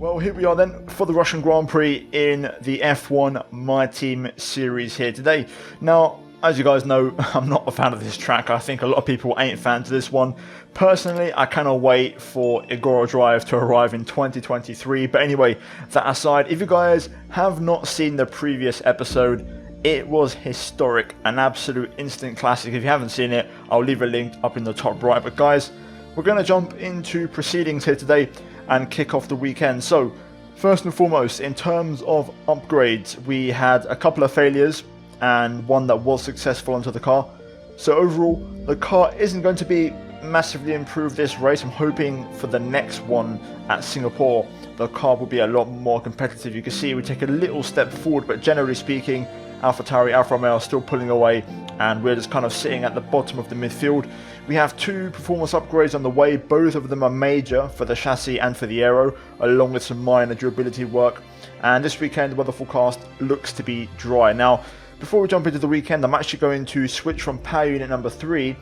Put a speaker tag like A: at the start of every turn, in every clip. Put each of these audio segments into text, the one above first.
A: Well, here we are then for the Russian Grand Prix in the F1 My Team series here today. Now, as you guys know, I'm not a fan of this track. I think a lot of people ain't fans of this one. Personally, I cannot wait for Igora Drive to arrive in 2023. But anyway, that aside, if you guys have not seen the previous episode, it was historic, an absolute instant classic. If you haven't seen it, I'll leave a link up in the top right. But guys, we're going to jump into proceedings here today and kick off the weekend. So, first and foremost, in terms of upgrades, we had a couple of failures and one that was successful onto the car. So overall, the car isn't going to be massively improved this race. I'm hoping for the next one at Singapore, the car will be a lot more competitive. You can see we take a little step forward, but generally speaking, AlphaTauri, Alfa Romeo are still pulling away, and we're just kind of sitting at the bottom of the midfield. We have two performance upgrades on the way. Both of them are major for the chassis and for the aero, along with some minor durability work. And this weekend, the weather forecast looks to be dry. Now, before we jump into the weekend, I'm actually going to switch from power unit number 3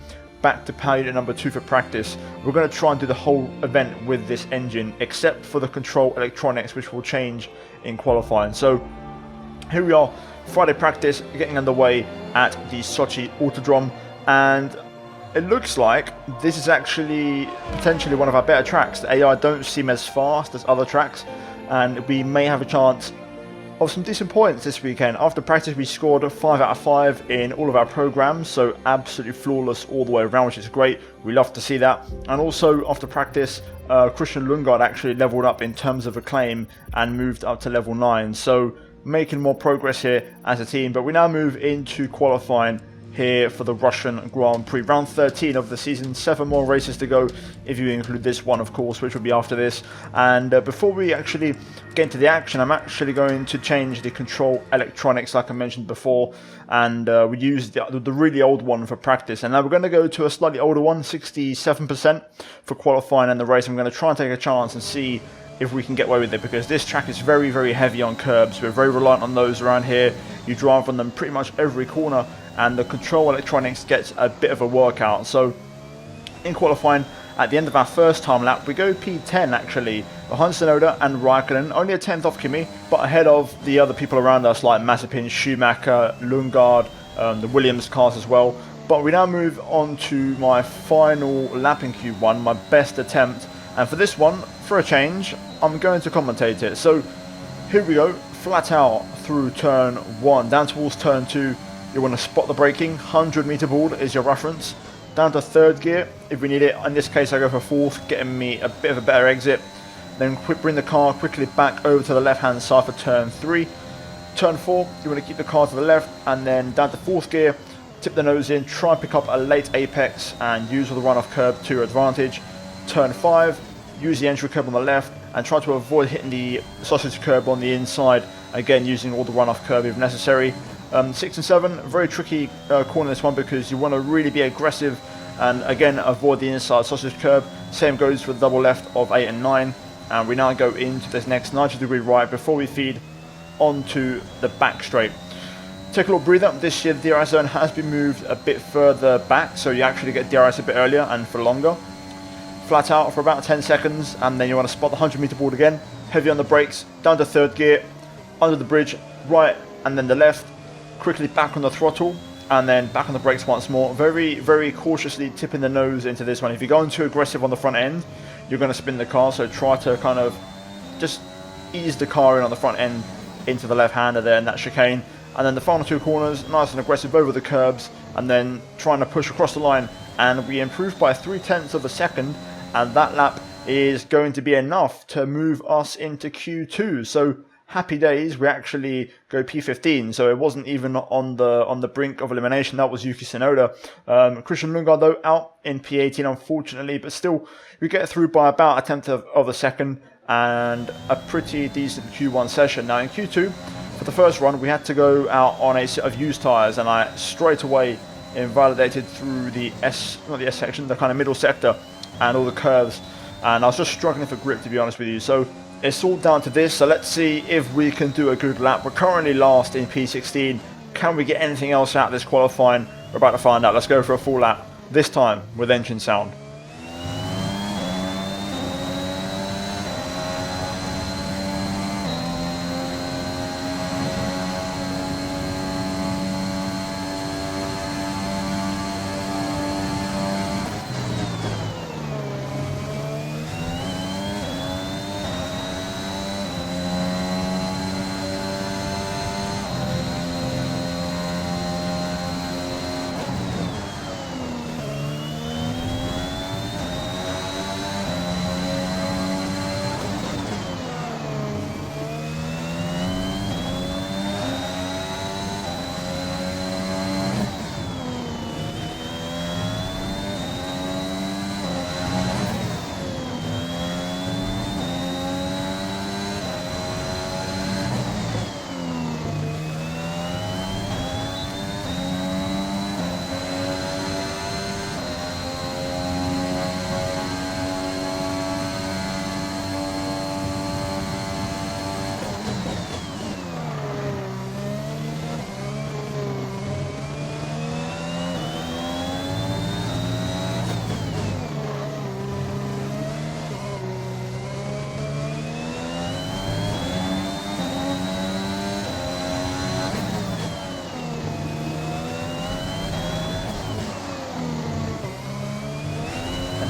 A: back to power unit number 2 for practice. We're going to try and do the whole event with this engine, except for the control electronics, which will change in qualifying. So here we are, Friday practice getting underway at the Sochi Autodrome, and it looks like this is actually potentially one of our better tracks. The AI don't seem as fast as other tracks, and we may have a chance of some decent points this weekend. After practice, we scored 5 out of 5 in all of our programs, so absolutely flawless all the way around, which is great. We love to see that. And also after practice, Christian Lundgaard actually leveled up in terms of acclaim and moved up to level 9. So making more progress here as a team. But we now move into qualifying here for the Russian Grand Prix. Round 13 of the season, 7 more races to go if you include this one, of course, which will be after this. And before we actually get into the action, I'm actually going to change the control electronics like I mentioned before, and we used the really old one for practice, and now we're going to go to a slightly older one, 67% for qualifying and the race. I'm going to try and take a chance and see if we can get away with it, because this track is very, very heavy on curbs. We're very reliant on those around here. You drive on them pretty much every corner, and the control electronics gets a bit of a workout. So in qualifying, at the end of our first time lap, we go P10 actually, behind Tsunoda and Raikkonen, only a 10th off Kimi, but ahead of the other people around us like Mazepin, Schumacher, Lundgaard, the Williams cars as well. But we now move on to my final lap in Q1, my best attempt, and for this one, for a change, I'm going to commentate it. So here we go, flat out through turn 1, down towards turn 2. You want to spot the braking, 100-meter board is your reference. Down to 3rd gear if we need it. In this case I go for 4th, getting me a bit of a better exit. Then bring the car quickly back over to the left hand side for turn 3. Turn 4, you want to keep the car to the left, and then down to 4th gear, tip the nose in, try and pick up a late apex and use all the runoff curb to your advantage. Turn 5, use the entry curb on the left and try to avoid hitting the sausage curb on the inside, again using all the runoff curb if necessary. 6 and 7, very tricky corner this one, because you want to really be aggressive and again avoid the inside sausage curb. Same goes for the double left of 8 and 9, and we now go into this next 90-degree right before we feed onto the back straight. Take a little breather. This year the DRS zone has been moved a bit further back, so you actually get DRS a bit earlier and for longer. Flat out for about 10 seconds, and then you want to spot the 100-meter board again, heavy on the brakes, down to 3rd gear, under the bridge, right and then the left, quickly back on the throttle, and then back on the brakes once more. Very, very cautiously tipping the nose into this one. If you're going too aggressive on the front end, you're going to spin the car, so try to kind of just ease the car in on the front end into the left-hander there in that chicane. And then the final 2 corners, nice and aggressive over the curbs, and then trying to push across the line. And we improved by 0.3 of a second, and that lap is going to be enough to move us into Q2. So happy days, we actually go P15, so it wasn't even on the brink of elimination. That was Yuki Tsunoda. Christian Lundgaard though out in P18 unfortunately, but still we get through by about 1/10 of a second and a pretty decent Q1 session. Now in Q2, for the first run, we had to go out on a set of used tyres, and I straight away invalidated through the not the S section, the kind of middle sector and all the curves, and I was just struggling for grip, to be honest with you. So it's all down to this, so let's see if we can do a good lap. We're currently last in P16. Can we get anything else out of this qualifying? We're about to find out. Let's go for a full lap, this time with engine sound.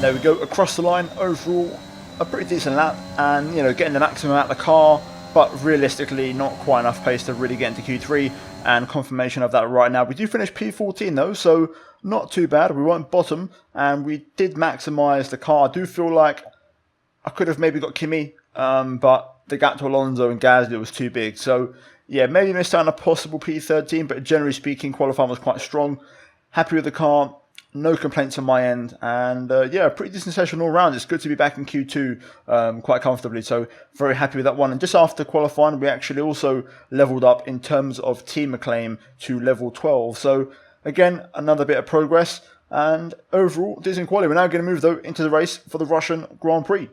A: And there we go, across the line. Overall, a pretty decent lap, and you know, getting the maximum out of the car, but realistically not quite enough pace to really get into Q3, and confirmation of that right now. We do finish P14 though, so not too bad. We weren't bottom, and we did maximise the car. I do feel like I could have maybe got Kimi, but the gap to Alonso and Gasly was too big. So yeah, maybe missed out on a possible P13, but generally speaking, qualifying was quite strong. Happy with the car. No complaints on my end, and yeah, pretty decent session all round. It's good to be back in Q2 quite comfortably, so very happy with that one. And just after qualifying, we actually also leveled up in terms of team acclaim to level 12. So again, another bit of progress, and overall decent quality. We're now going to move though into the race for the Russian Grand Prix.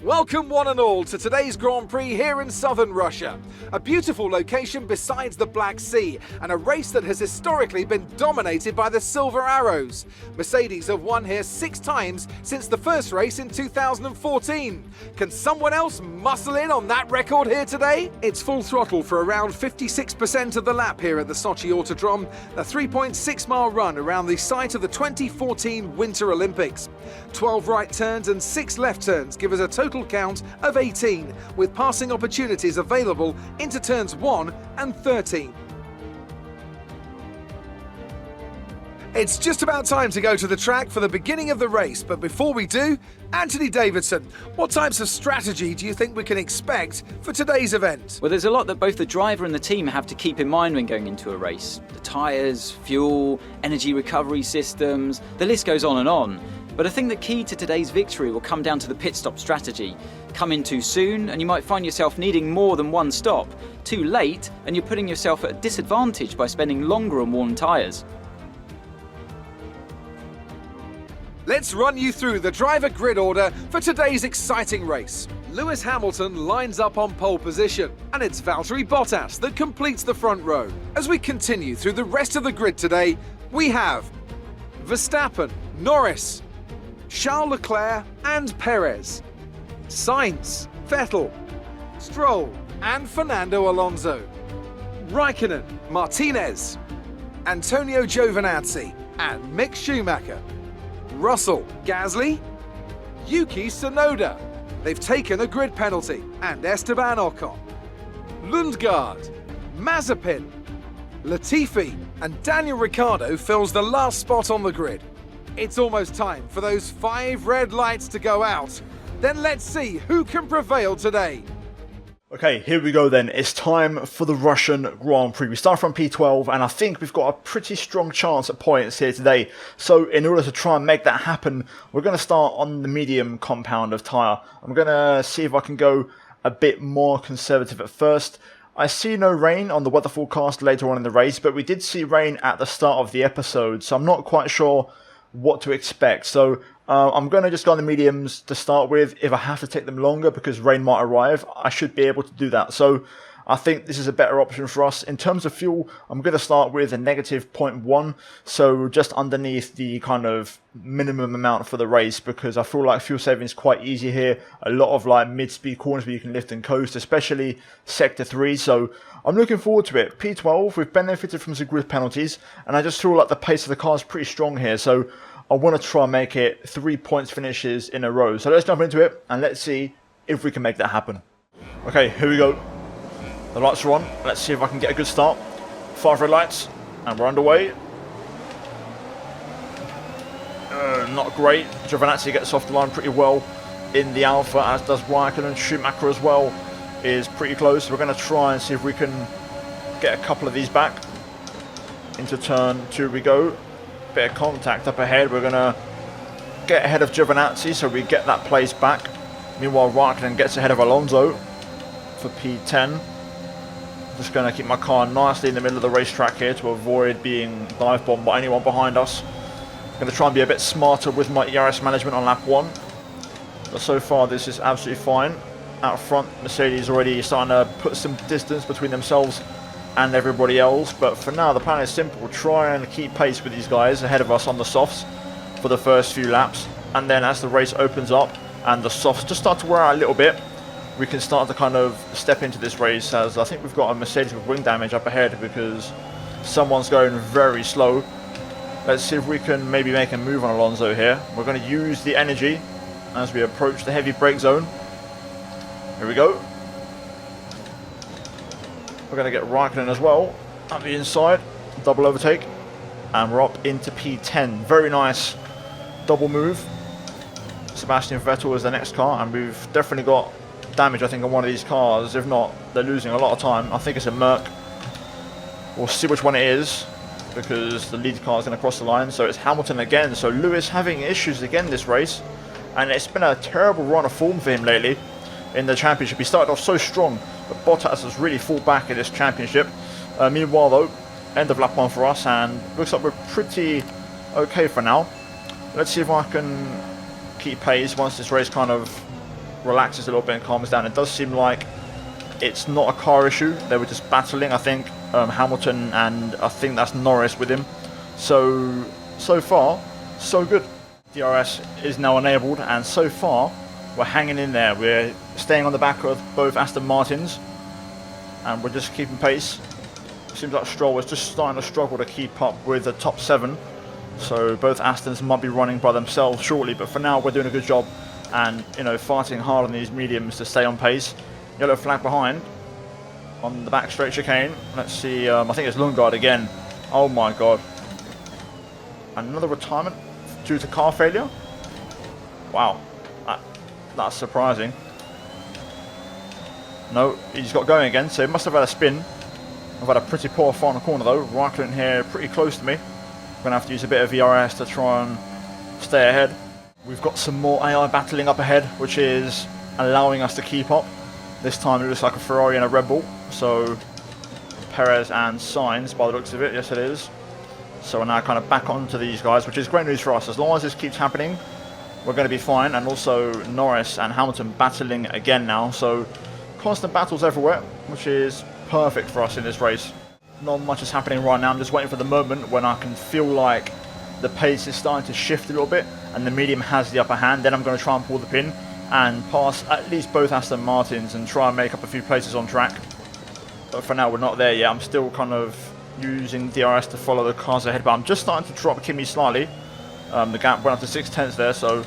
B: Welcome one and all to today's Grand Prix here in southern Russia. A beautiful location besides the Black Sea, and a race that has historically been dominated by the Silver Arrows. Mercedes have won here 6 times since the first race in 2014. Can someone else muscle in on that record here today? It's full throttle for around 56% of the lap here at the Sochi Autodrome, a 3.6 mile run around the site of the 2014 Winter Olympics. 12 right turns and 6 left turns give us a total count of 18, with passing opportunities available into turns 1 and 13. It's just about time to go to the track for the beginning of the race, but before we do, Anthony Davidson, what types of strategy do you think we can expect for today's event?
C: Well, there's a lot that both the driver and the team have to keep in mind when going into a race. The tyres, fuel, energy recovery systems, the list goes on and on. But I think the key to today's victory will come down to the pit stop strategy. Come in too soon and you might find yourself needing more than one stop. Too late and you're putting yourself at a disadvantage by spending longer on worn tyres.
B: Let's run you through the driver grid order for today's exciting race. Lewis Hamilton lines up on pole position, and it's Valtteri Bottas that completes the front row. As we continue through the rest of the grid today, we have Verstappen, Norris, Charles Leclerc and Perez, Sainz, Vettel, Stroll and Fernando Alonso, Raikkonen, Martinez, Antonio Giovinazzi and Mick Schumacher, Russell, Gasly, Yuki Tsunoda, they've taken a grid penalty, and Esteban Ocon, Lundgaard, Mazepin, Latifi and Daniel Ricciardo fills the last spot on the grid. It's almost time for those 5 red lights to go out. Then let's see who can prevail today.
A: Okay, here we go then. It's time for the Russian Grand Prix. We start from P12, and I think we've got a pretty strong chance at points here today. So in order to try and make that happen, we're going to start on the medium compound of tyre. I'm going to see if I can go a bit more conservative at first. I see no rain on the weather forecast later on in the race, but we did see rain at the start of the episode, so I'm not quite sure what to expect. So I'm going to just go on the mediums to start with. If I have to take them longer because rain might arrive, I should be able to do that. So I think this is a better option for us. In terms of fuel, I'm going to start with a negative 0.1, so just underneath the kind of minimum amount for the race, because I feel like fuel saving is quite easy here. A lot of like mid-speed corners where you can lift and coast, especially sector 3, so I'm looking forward to it. P12, we've benefited from some grid penalties, and I just feel like the pace of the car is pretty strong here, so I want to try and make it 3 points finishes in a row. So let's jump into it, and let's see if we can make that happen. Okay, here we go. The lights are on. Let's see if I can get a good start. 5 red lights, and we're underway. Not great. Giovinazzi gets off the line pretty well in the Alpha, as does Raikkonen, and Schumacher as well is pretty close. We're going to try and see if we can get a couple of these back. Into turn 2 we go. Bit of contact up ahead. We're going to get ahead of Giovinazzi, so we get that place back. Meanwhile, Raikkonen gets ahead of Alonso for P10. Just going to keep my car nicely in the middle of the racetrack here to avoid being dive bombed by anyone behind us. Going to try and be a bit smarter with my ERS management on lap 1. But so far this is absolutely fine. Out front, Mercedes already starting to put some distance between themselves and everybody else. But for now the plan is simple. Try and keep pace with these guys ahead of us on the softs for the first few laps. And then as the race opens up and the softs just start to wear out a little bit, we can start to kind of step into this race, as I think we've got a Mercedes with wing damage up ahead because someone's going very slow. Let's see if we can maybe make a move on Alonso here. We're going to use the energy as we approach the heavy brake zone. Here we go. We're going to get Raikkonen as well at the inside. Double overtake. And we're up into P10. Very nice double move. Sebastian Vettel is the next car, and we've definitely got damage, I think, on one of these cars. If not, they're losing a lot of time. I think it's a Merc. We'll see which one it is, because the lead car is going to cross the line. So it's Hamilton again. So Lewis having issues again this race, and it's been a terrible run of form for him lately in the championship. He started off so strong, but Bottas has really fought back in this championship. Meanwhile though, end of lap 1 for us, and looks like we're pretty okay for now. Let's see if I can keep pace once this race kind of relaxes a little bit and calms down. It does seem like it's not a car issue. They were just battling, I think, Hamilton, and I think that's Norris with him. So far, so good. DRS is now enabled, and so far we're hanging in there. We're staying on the back of both Aston Martins, and we're just keeping pace. Seems like Stroll is just starting to struggle to keep up with the top 7. So both Astons might be running by themselves shortly, but for now we're doing a good job, and fighting hard on these mediums to stay on pace. Yellow flag behind on the back straight chicane. Let's see, I think it's Lundgaard again. Oh my god. Another retirement due to car failure? Wow, that's surprising. No, he's got going again, so he must have had a spin. I've had a pretty poor final corner though. Raikkonen here pretty close to me. I'm going to have to use a bit of VRS to try and stay ahead. We've got some more AI battling up ahead, which is allowing us to keep up. This time it looks like a Ferrari and a Red Bull. So Perez and Sainz by the looks of it, yes it is. So we're now kind of back onto these guys, which is great news for us. As long as this keeps happening, we're going to be fine. And also Norris and Hamilton battling again now. So constant battles everywhere, which is perfect for us in this race. Not much is happening right now. I'm just waiting for the moment when I can feel like the pace is starting to shift a little bit and the medium has the upper hand. Then I'm going to try and pull the pin and pass at least both Aston Martins and try and make up a few places on track. But for now we're not there yet. I'm still kind of using DRS to follow the cars ahead, but I'm just starting to drop Kimi slightly. The gap went up to 6/10 there, so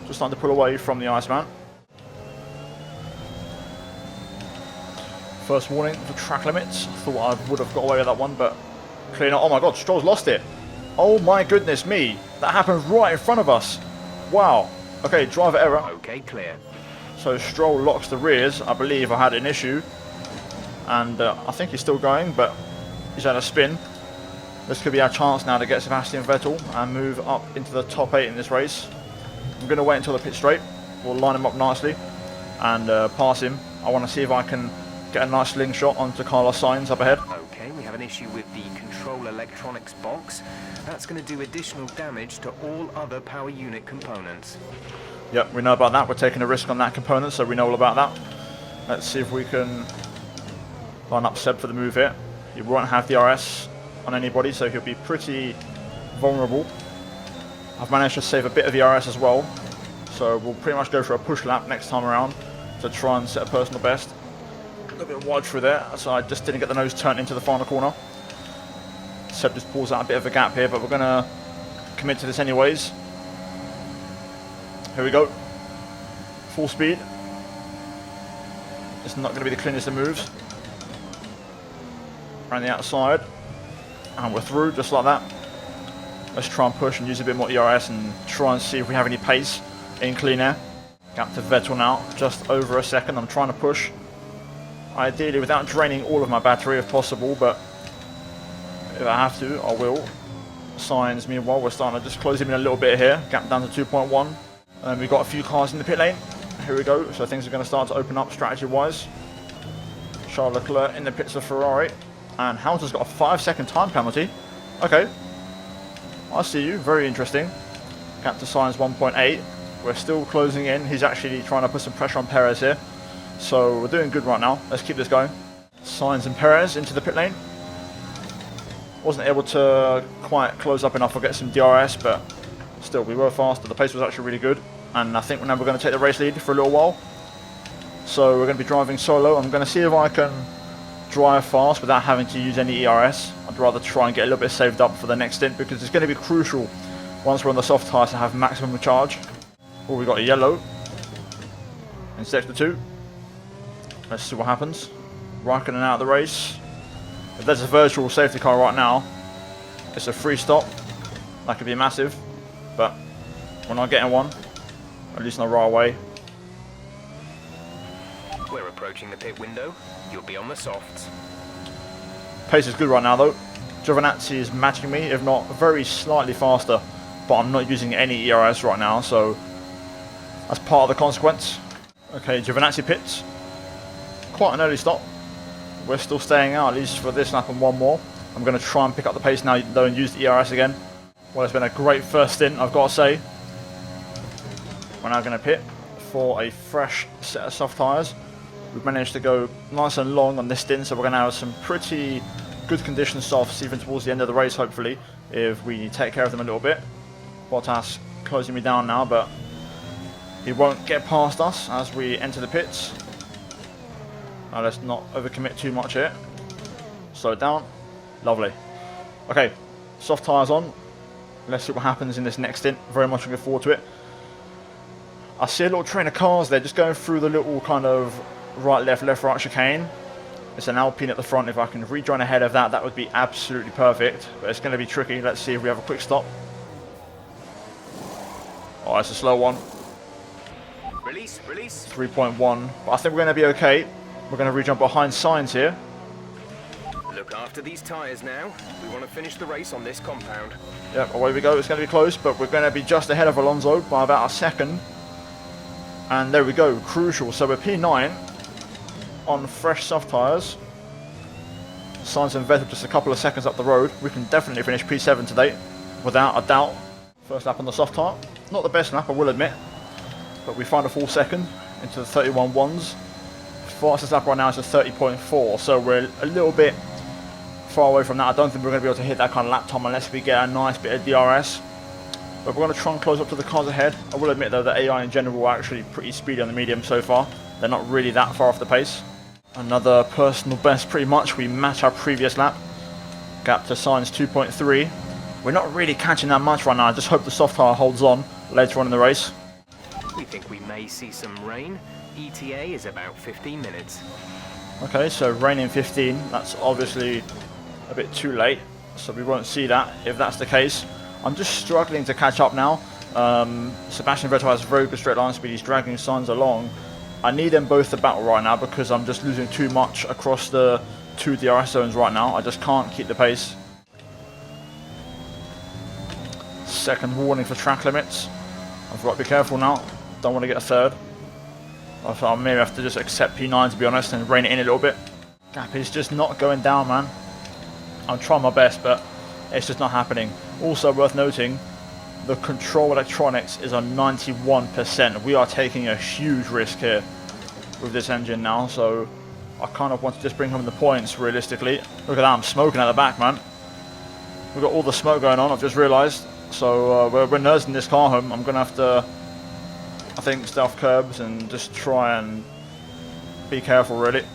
A: just starting to pull away from the Iceman. First warning for track limits. Thought I would have got away with that one, but clearly not. Oh my god, Stroll's lost it. Oh my goodness me. That happened right in front of us. Wow. Okay, driver error.
D: Okay, clear.
A: So Stroll locks the rears. I believe I had an issue. And I think he's still going, but he's had a spin. This could be our chance now to get Sebastian Vettel and move up into the top 8 in this race. I'm going to wait until the pit straight. We'll line him up nicely and pass him. I want to see if I can get a nice slingshot onto Carlos Sainz up ahead.
D: Okay, we have an issue with the control electronics box. That's going to do additional damage to all other power unit components.
A: Yep, we know about that. We're taking a risk on that component, so we know all about that. Let's see if we can line up Seb for the move here. He won't have DRS on anybody, so he'll be pretty vulnerable. I've managed to save a bit of DRS as well, so we'll pretty much go for a push lap next time around to try and set a personal best. A little bit wide through there, so I just didn't get the nose turned into the final corner. Seb just pulls out a bit of a gap here, but we're going to commit to this anyways. Here we go. Full speed. It's not going to be the cleanest of moves. Around the outside. And we're through, just like that. Let's try and push and use a bit more ERS and try and see if we have any pace in clean air. Gap to Vettel now, just over a second. I'm trying to push. Ideally without draining all of my battery if possible, but if I have to, I will. Sainz, meanwhile, we're starting to just close him in a little bit here. Gap down to 2.1. And we've got a few cars in the pit lane. Here we go. So things are going to start to open up strategy-wise. Charles Leclerc in the pits of Ferrari. And Hamilton's got a 5-second time penalty. Okay. I see you. Very interesting. Gap to Sainz 1.8. We're still closing in. He's actually trying to put some pressure on Perez here. So we're doing good right now. Let's keep this going. Sainz and Perez into the pit lane. Wasn't able to quite close up enough or get some DRS, but still we were faster. The pace was actually really good. And I think now we're going to take the race lead for a little while. So we're going to be driving solo. I'm going to see if I can drive fast without having to use any ERS. I rather try and get a little bit saved up for the next stint, because it's going to be crucial once we're on the soft tyres to have maximum charge. Oh, we got a yellow in sector 2. Let's see what happens. Raikkonen out of the race. If there's a virtual safety car right now, it's a free stop. That could be massive, but we're not getting one, at least not right away.
D: We're approaching the pit window. You'll be on the softs.
A: Pace is good right now though. Giovinazzi is matching me, if not very slightly faster, but I'm not using any ERS right now, so that's part of the consequence. Okay, Giovinazzi pits. Quite an early stop. We're still staying out, at least for this lap and one more. I'm going to try and pick up the pace now though and use the ERS again. Well, it's been a great first stint, I've got to say. We're now going to pit for a fresh set of soft tyres. We've managed to go nice and long on this stint, so we're going to have some pretty good condition softs even towards the end of the race, hopefully, if we take care of them a little bit. Bottas closing me down now, but he won't get past us as we enter the pits. Now let's not overcommit too much here. Slow it down. Lovely. Okay, soft tyres on. Let's see what happens in this next stint. Very much looking forward to it. I see a little train of cars there just going through the little kind of right, left, right chicane. It's an Alpine at the front. If I can rejoin ahead of that, that would be absolutely perfect. But it's going to be tricky. Let's see if we have a quick stop. Oh, it's a slow one.
D: Release.
A: 3.1. But I think we're going to be okay. We're going to rejump behind Sainz here.
D: Look after these tyres now. We want to finish the race on this compound.
A: Yep, away we go. It's going to be close, but we're going to be just ahead of Alonso by about a second. And there we go. Crucial. So we're P9 on fresh soft tyres. Sainz and Vettel just a couple of seconds up the road. We can definitely finish P7 today, without a doubt. First lap on the soft tyre. Not the best lap, I will admit. But we find a full second into the 31.1s. Fastest lap right now is a 30.4. So we're a little bit far away from that. I don't think we're going to be able to hit that kind of lap time unless we get a nice bit of DRS. But we're going to try and close up to the cars ahead. I will admit though that AI in general are actually pretty speedy on the medium so far. They're not really that far off the pace. Another personal best pretty much. We match our previous lap. Gap to Sainz 2.3. We're not really catching that much right now. I just hope the soft tyre holds on later on in the race.
D: We think we may see some rain. ETA is about 15 minutes.
A: Okay, so rain in 15. That's obviously a bit too late, so we won't see that if that's the case. I'm just struggling to catch up now. Sebastian Vettel has very good straight line speed. He's dragging Sainz along. I need them both to battle right now because I'm just losing too much across the two DRS zones right now. I just can't keep the pace. Second warning for track limits. I've got to be careful now. Don't want to get a third. I maybe have to just accept P9 to be honest and rein it in a little bit. Gap is just not going down, man. I'm trying my best, but it's just not happening. Also worth noting, the control electronics is on 91%. We are taking a huge risk here with this engine now, so I kind of want to just bring home the points realistically. Look at that, I'm smoking at the back, man. We've got all the smoke going on, I've just realised. So we're nursing this car home. I'm going to have to, I think, stay off curbs and just try and be careful really.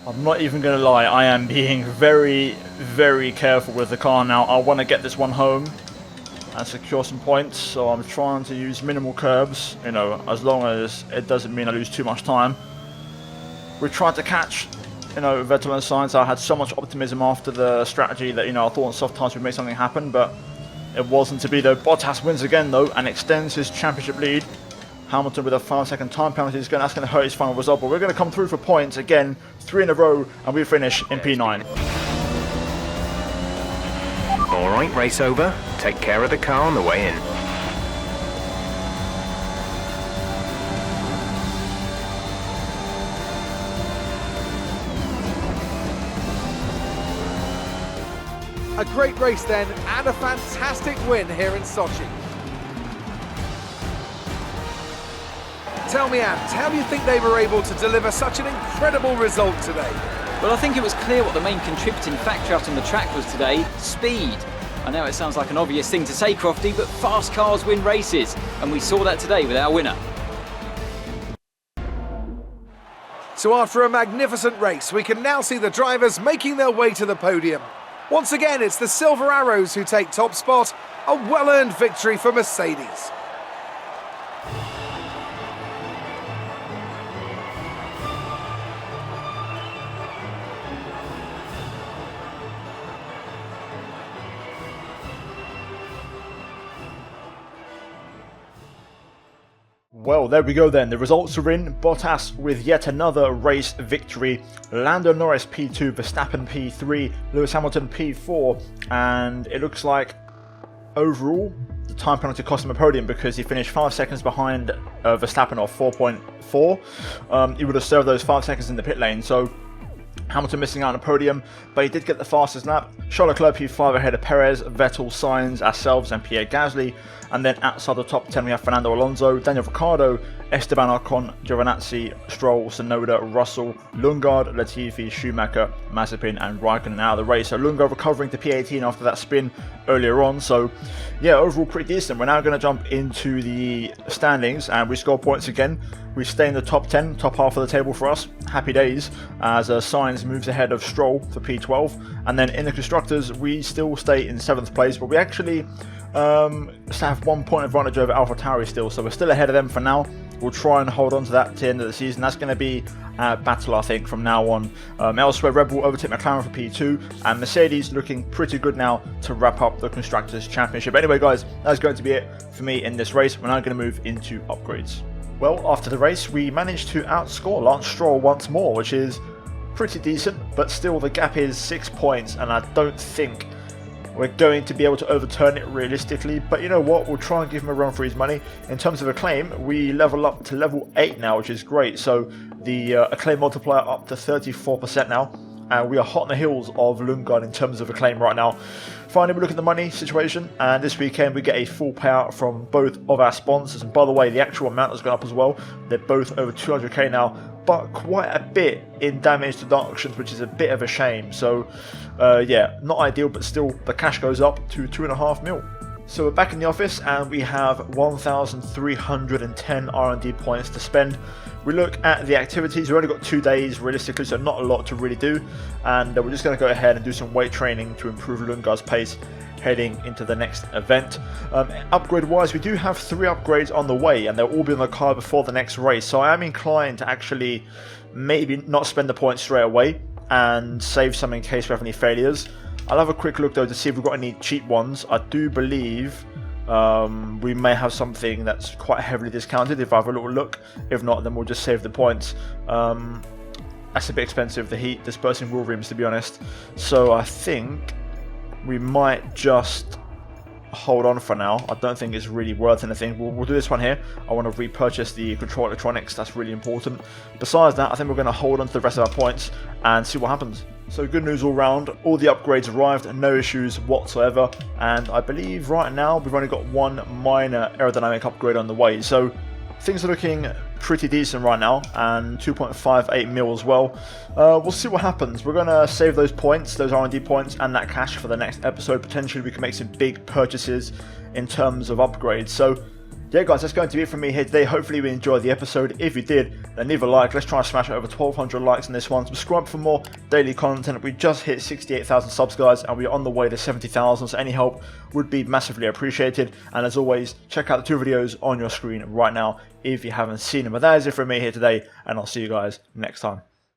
A: I'm not even going to lie, I am being very, very careful with the car now. I want to get this one home and secure some points, so I'm trying to use minimal curbs, you know, as long as it doesn't mean I lose too much time. We tried to catch, you know, Vettel and Sainz. I had so much optimism after the strategy that, you know, I thought on soft tyres we'd make something happen, but it wasn't to be though. Bottas wins again though and extends his championship lead. Hamilton with a 5-second time penalty, that's going to hurt his final result, but we're going to come through for points again, 3 in a row, and we finish in P9.
D: Alright, race over. Take care of the car on the way in.
B: A great race then, and a fantastic win here in Sochi. Tell me, Ant, how do you think they were able to deliver such an incredible result today?
C: Well, I think it was clear what the main contributing factor out on the track was today: speed. I know it sounds like an obvious thing to say, Crofty, but fast cars win races, and we saw that today with our winner.
B: So after a magnificent race, we can now see the drivers making their way to the podium. Once again, it's the Silver Arrows who take top spot. A well-earned victory for Mercedes.
A: Well, there we go then. The results are in. Bottas with yet another race victory. Lando Norris P2, Verstappen P3, Lewis Hamilton P4. And it looks like overall the time penalty cost him a podium because he finished 5 seconds behind Verstappen off 4.4. He would have served those 5 seconds in the pit lane. So Hamilton missing out on a podium, but he did get the fastest lap. Charles Leclerc P5 ahead of Perez, Vettel, Sainz, ourselves and Pierre Gasly. And then outside the top 10 we have Fernando Alonso, Daniel Ricciardo, Esteban Ocon, Giovinazzi, Stroll, Tsunoda, Russell, Lundgaard, Latifi, Schumacher, Mazepin and Raikkonen out of the race. So Lundgaard recovering to P18 after that spin earlier on. So yeah, overall pretty decent. We're now going to jump into the standings and we score points again. We stay in the top 10, top half of the table for us. Happy days as Sainz moves ahead of Stroll for P12. And then in the Constructors, we still stay in 7th place, but we actually have 1 point advantage over AlphaTauri still. So we're still ahead of them for now. We'll try and hold on to that to the end of the season. That's going to be our battle, I think, from now on. Elsewhere, Red Bull overtake McLaren for P2, and Mercedes looking pretty good now to wrap up the Constructors' Championship. Anyway, guys, that's going to be it for me in this race. We're now going to move into upgrades. Well, after the race, we managed to outscore Lance Stroll once more, which is pretty decent, but still the gap is 6 points, and I don't think we're going to be able to overturn it realistically, but you know what, we'll try and give him a run for his money. In terms of acclaim, we level up to level 8 now, which is great. So the acclaim multiplier up to 34% now, and we are hot on the heels of Lundgaard in terms of acclaim right now. Finally, we look at the money situation, and this weekend we get a full payout from both of our sponsors. And by the way, the actual amount has gone up as well. They're both over 200k now, but quite a bit in damage deductions, which is a bit of a shame. So yeah, not ideal, but still the cash goes up to 2.5 mil. So we're back in the office and we have 1,310 R&D points to spend. We look at the activities. We've only got 2 days realistically, so not a lot to really do, and we're just going to go ahead and do some weight training to improve Lundgaard's pace heading into the next event. Upgrade wise, we do have 3 upgrades on the way, and they'll all be on the car before the next race, so I am inclined to actually maybe not spend the points straight away and save some in case we have any failures. I'll have a quick look though to see if we've got any cheap ones. I do believe we may have something that's quite heavily discounted if I have a little look. If not, then we'll just save the points. That's a bit expensive, the heat dispersing wheel rims, to be honest. So I think we might just hold on for now. I don't think it's really worth anything. We'll do this one here. I want to repurchase the control electronics. That's really important. Besides that, I think we're going to hold on to the rest of our points and see what happens. So good news all round. All the upgrades arrived, no issues whatsoever. And I believe right now we've only got 1 minor aerodynamic upgrade on the way. So things are looking pretty decent right now, and 2.58 mil as well. We'll see what happens. We're going to save those points, those R&D points, and that cash for the next episode. Potentially we can make some big purchases in terms of upgrades. So yeah guys, that's going to be it from me here today. Hopefully you enjoyed the episode. If you did, then leave a like. Let's try and smash over 1,200 likes in this one. Subscribe for more daily content. We just hit 68,000 subs guys, and we're on the way to 70,000, so any help would be massively appreciated. And as always, check out the 2 videos on your screen right now if you haven't seen them. But that is it from me here today, and I'll see you guys next time.